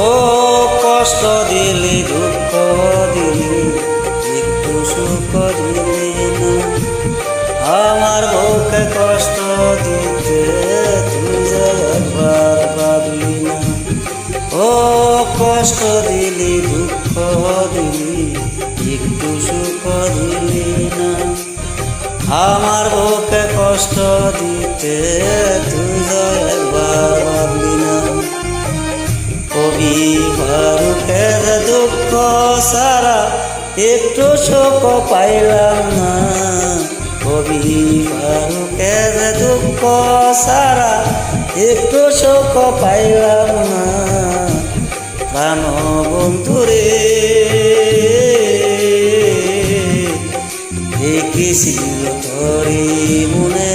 ও কষ্ট দিলি দুঃখ দিলি একটু সুখ দিলি না, আমার বুকে কষ্ট দিতে তুই যে একবার ভাবলি না। ও কষ্ট দিলি দুঃখ দিলি একটু সুখ দিলি না, আমার বুকে কষ্ট দিতে তুই যে একবার ভাবলি না। কবি ফারুকের দুঃখ সারা একটু সুখ পাইলাম না, কবি ফারুকের দুঃখ সারা একটু সুখ পাইলাম না। প্রাণ বন্ধুরে দেখিছিল তোরি মনে